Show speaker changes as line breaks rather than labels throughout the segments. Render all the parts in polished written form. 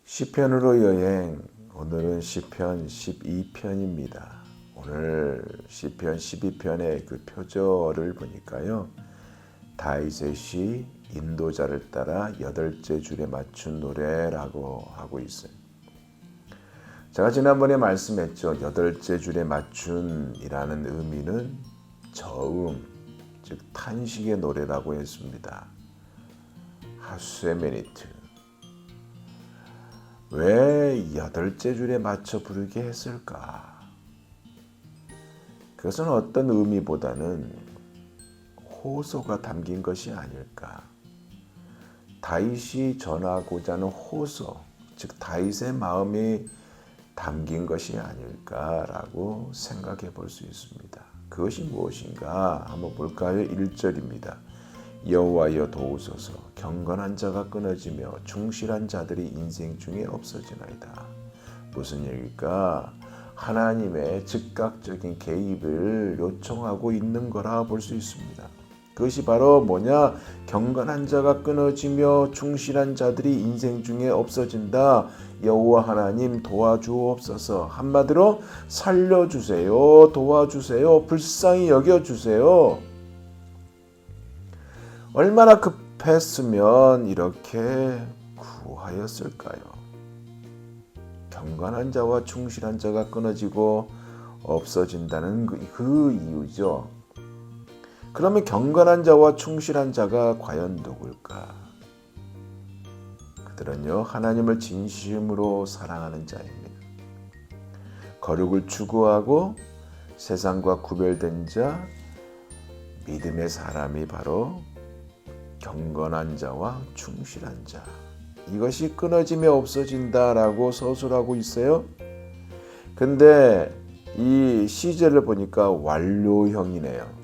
시편으로 여행, 오늘은 시편 12편입니다. 오늘 시편 12편의 그 표절을 보니까요. 다윗의 시 인도자를 따라 8째 줄에 맞춘 노래라고 하고 있어요. 제가 지난번에 말씀했죠. 8째 줄에 맞춘이라는 의미는 저음, 즉 탄식의 노래라고 했습니다. 하수에메니트. 왜 8째 줄에 맞춰 부르게 했을까? 그것은 어떤 의미보다는 호소가 담긴 것이 아닐까. 다윗이 전하고자 하는 호소, 즉 다윗의 마음이 담긴 것이 아닐까라고 생각해 볼 수 있습니다. 그것이 무엇인가 한번 볼까요? 1절입니다. 여호와여 도우소서, 경건한 자가 끊어지며 충실한 자들이 인생 중에 없어지나이다. 무슨 얘기일까? 하나님의 즉각적인 개입을 요청하고 있는 거라 볼 수 있습니다. 그것이 바로 뭐냐? 경건한 자가 끊어지며 충실한 자들이 인생 중에 없어진다. 여호와 하나님 도와주옵소서. 한마디로 살려주세요. 도와주세요. 불쌍히 여겨주세요. 얼마나 급했으면 이렇게 구하였을까요? 경건한 자와 충실한 자가 끊어지고 없어진다는 그 이유죠. 그러면 경건한 자와 충실한 자가 과연 누굴까? 그들은요, 하나님을 진심으로 사랑하는 자입니다. 거룩을 추구하고 세상과 구별된 자, 믿음의 사람이 바로 경건한 자와 충실한 자. 이것이 끊어지며 없어진다라고 서술하고 있어요. 근데 이 시제를 보니까 완료형이네요.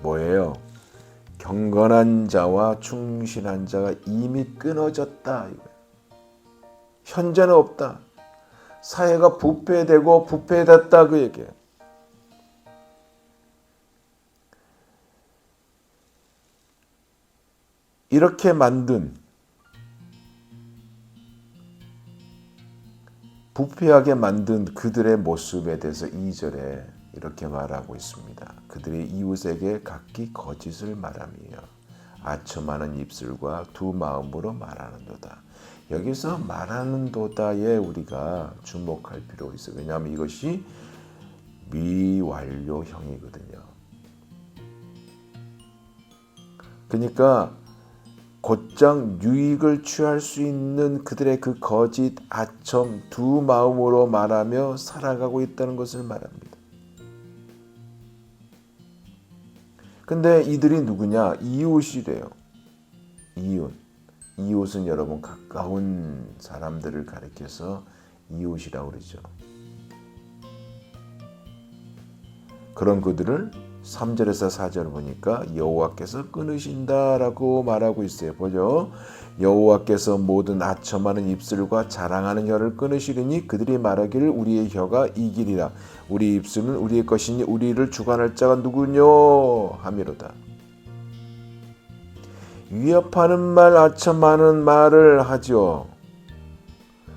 뭐예요? 경건한 자와 충실한 자가 이미 끊어졌다. 현재는 없다. 사회가 부패되고 부패됐다 그 얘기예요. 이렇게 만든 부패하게 만든 그들의 모습에 대해서 2절에 이렇게 말하고 있습니다. 그들이 이웃에게 각기 거짓을 말하며 아첨하는 입술과 두 마음으로 말하는도다. 여기서 말하는도다에 우리가 주목할 필요가 있어요. 왜냐하면 이것이 미완료형이거든요. 그러니까 곧장 유익을 취할 수 있는 그들의 그 거짓, 아첨, 두 마음으로 말하며 살아가고 있다는 것을 말합니다. 근데 이들이 누구냐? 이웃이래요. 이웃. 이웃은 여러분 가까운 사람들을 가리켜서 이웃이라고 그러죠. 그런 그들을 3절에서 4절 보니까 여호와께서 끊으신다라고 말하고 있어요. 보죠. 여호와께서 모든 아첨하는 입술과 자랑하는 혀를 끊으시리니 그들이 말하기를 우리의 혀가 이기리라. 우리 입술은 우리의 것이니 우리를 주관할 자가 누구뇨 하미로다. 위협하는 말, 아첨하는 말을 하죠.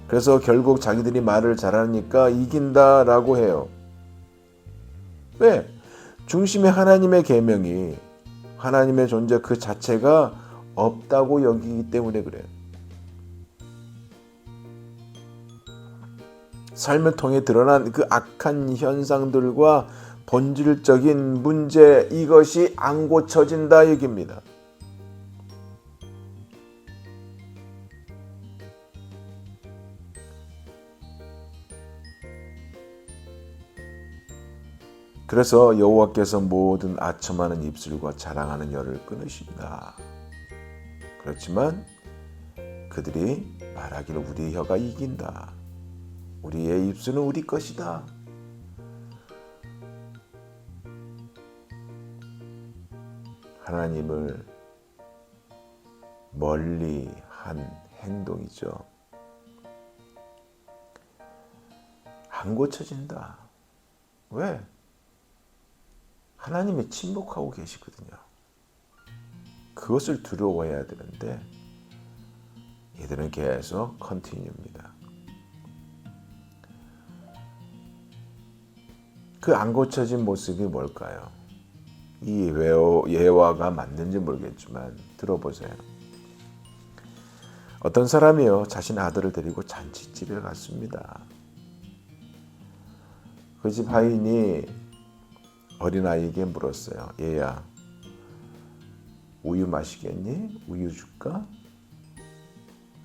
그래서 결국 자기들이 말을 잘하니까 이긴다라고 해요. 왜? 중심에 하나님의 계명이, 하나님의 존재 그 자체가 없다고 여기기 때문에 그래요. 삶을 통해 드러난 그 악한 현상들과 본질적인 문제, 이것이 안 고쳐진다 얘기입니다. 그래서 여호와께서 모든 아첨하는 입술과 자랑하는 혀를 끊으신다. 그렇지만 그들이 말하기를 우리의 혀가 이긴다. 우리의 입술은 우리 것이다. 하나님을 멀리한 행동이죠. 안 고쳐진다. 왜? 하나님이 침묵하고 계시거든요. 그것을 두려워해야 되는데 이들은 계속 컨티뉴입니다. 그 안 고쳐진 모습이 뭘까요? 이 예화가 맞는지 모르겠지만 들어보세요. 어떤 사람이요, 자신 아들을 데리고 잔치집에 갔습니다. 그 집 하인이 어린아이에게 물었어요. 얘야, 우유 마시겠니? 우유 줄까?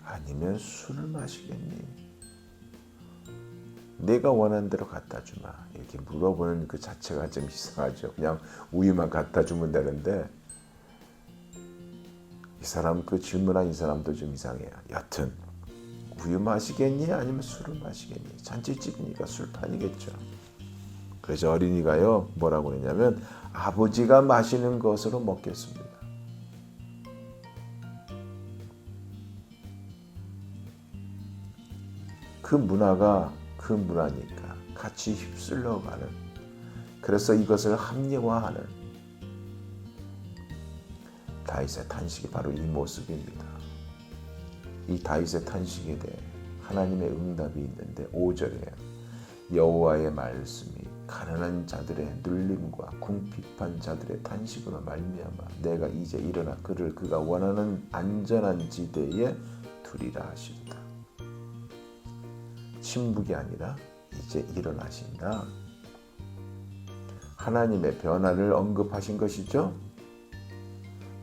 아니면 술을 마시겠니? 내가 원하는 대로 갖다 주마. 이렇게 물어보는 그 자체가 좀 이상하죠. 그냥 우유만 갖다 주면 되는데 이 사람, 그 질문한 이 사람도 좀 이상해요. 여튼 우유 마시겠니? 아니면 술을 마시겠니? 잔치집이니까 술판이겠죠. 그래서 어린이가요, 뭐라고 그랬냐면 아버지가 마시는 것으로 먹겠습니다. 그 문화가 그 문화니까 같이 휩쓸려가는, 그래서 이것을 합리화하는 다윗의 탄식이 바로 이 모습입니다. 이 다윗의 탄식에 대해 하나님의 응답이 있는데 5절에 여호와의 말씀이 가난한 자들의 눌림과 궁핍한 자들의 탄식으로 말미암아 내가 이제 일어나 그를 그가 원하는 안전한 지대에 두리라 하시리다. 침묵이 아니라 이제 일어나신다. 하나님의 변화를 언급하신 것이죠.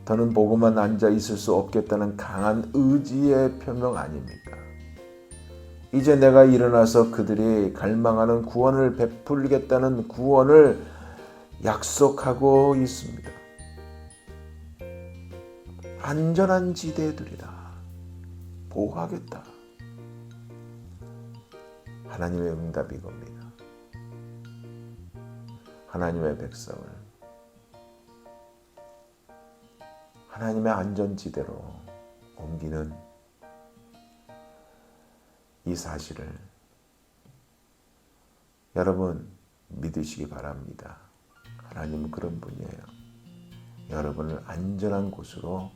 더는 보고만 앉아 있을 수 없겠다는 강한 의지의 표명 아닙니까? 이제 내가 일어나서 그들이 갈망하는 구원을 베풀겠다는 구원을 약속하고 있습니다. 안전한 지대에 두리라. 보호하겠다. 하나님의 응답이 겁니다. 하나님의 백성을 하나님의 안전지대로 옮기는 이 사실을 여러분 믿으시기 바랍니다. 하나님은 그런 분이에요. 여러분을 안전한 곳으로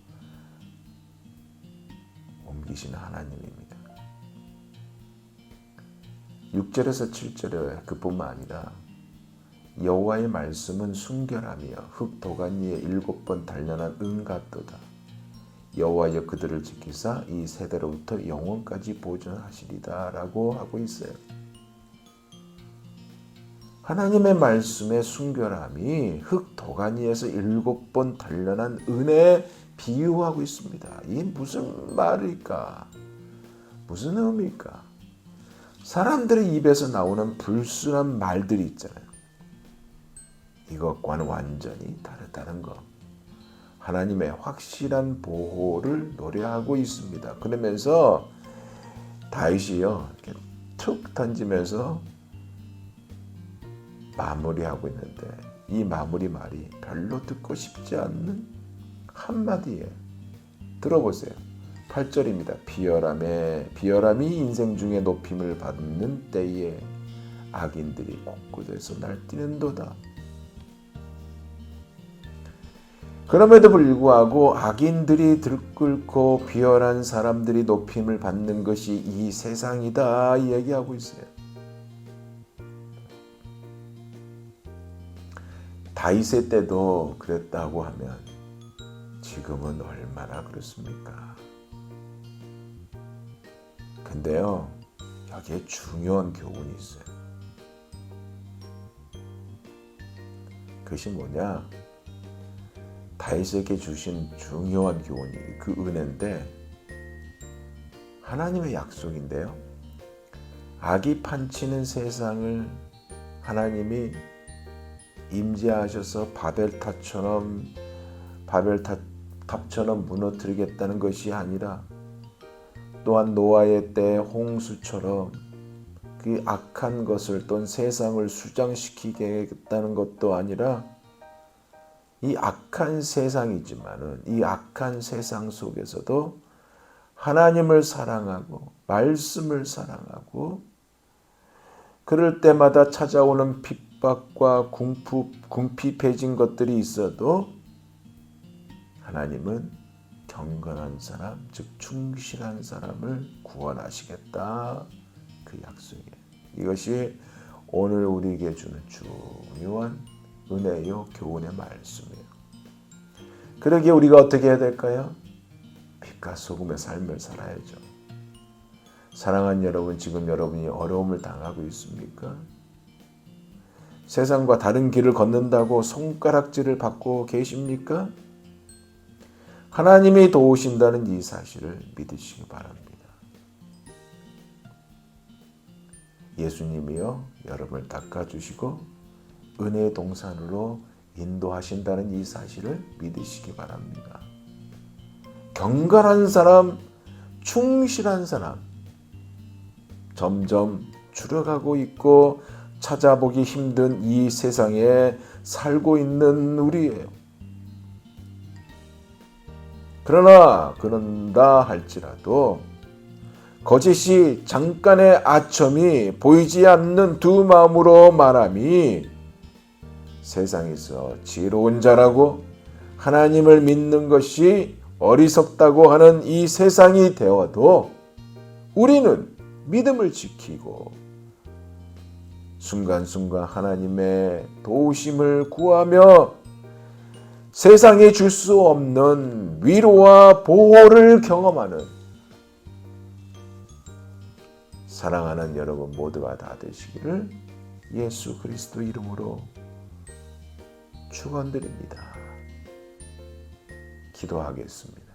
옮기시는 하나님입니다. 6절에서 7절에 그뿐만 아니라 여호와의 말씀은 순결하며 흙 도가니에 7번 단련한 은 같도다. 여호와여 그들을 지키사 이 세대로부터 영원까지 보존하시리다 라고 하고 있어요. 하나님의 말씀의 순결함이 흙 도가니에서 7번 단련한 은에 비유하고 있습니다. 이게 무슨 말일까? 무슨 의미일까? 사람들의 입에서 나오는 불순한 말들이 있잖아요. 이것과는 완전히 다르다는 것. 하나님의 확실한 보호를 노래하고 있습니다. 그러면서 다윗이요, 이렇게 툭 던지면서 마무리하고 있는데 이 마무리 말이 별로 듣고 싶지 않는 한마디에 들어보세요. 8절입니다. 비열함이 인생 중에 높임을 받는 때에 악인들이 곳곳에서 날뛰는도다. 그럼에도 불구하고 악인들이 들끓고 비열한 사람들이 높임을 받는 것이 이 세상이다 이야기하고 있어요. 다윗의 때도 그랬다고 하면 지금은 얼마나 그렇습니까? 근데요, 여기에 중요한 교훈이 있어요. 그것이 뭐냐? 다윗에게 주신 중요한 교훈이 그 은혜인데 하나님의 약속인데요. 악이 판치는 세상을 하나님이 임재하셔서 바벨탑처럼 무너뜨리겠다는 것이 아니라 또한 노아의 때 홍수처럼 그 악한 것을 또는 세상을 수장시키겠다는 것도 아니라 이 악한 세상이지만은 이 악한 세상 속에서도 하나님을 사랑하고 말씀을 사랑하고 그럴 때마다 찾아오는 핍박과 궁핍해진 것들이 있어도 하나님은 경건한 사람, 즉 충실한 사람을 구원하시겠다. 그 약속이에요. 이것이 오늘 우리에게 주는 중요한 은혜요 교훈의 말씀이에요. 그러기에 우리가 어떻게 해야 될까요? 빛과 소금의 삶을 살아야죠. 사랑하는 여러분, 지금 여러분이 어려움을 당하고 있습니까? 세상과 다른 길을 걷는다고 손가락질을 받고 계십니까? 하나님이 도우신다는 이 사실을 믿으시기 바랍니다. 예수님이요 여러분을 닦아주시고 은혜의 동산으로 인도하신다는 이 사실을 믿으시기 바랍니다. 경건한 사람, 충실한 사람 점점 줄어가고 있고 찾아보기 힘든 이 세상에 살고 있는 우리예요. 그런다 할지라도 거짓이 잠깐의 아첨이 보이지 않는 두 마음으로 말함이 세상에서 지혜로운 자라고 하나님을 믿는 것이 어리석다고 하는 이 세상이 되어도 우리는 믿음을 지키고 순간순간 하나님의 도우심을 구하며 세상에 줄 수 없는 위로와 보호를 경험하는 사랑하는 여러분 모두가 다 되시기를 예수 그리스도 이름으로 축원드립니다. 기도하겠습니다.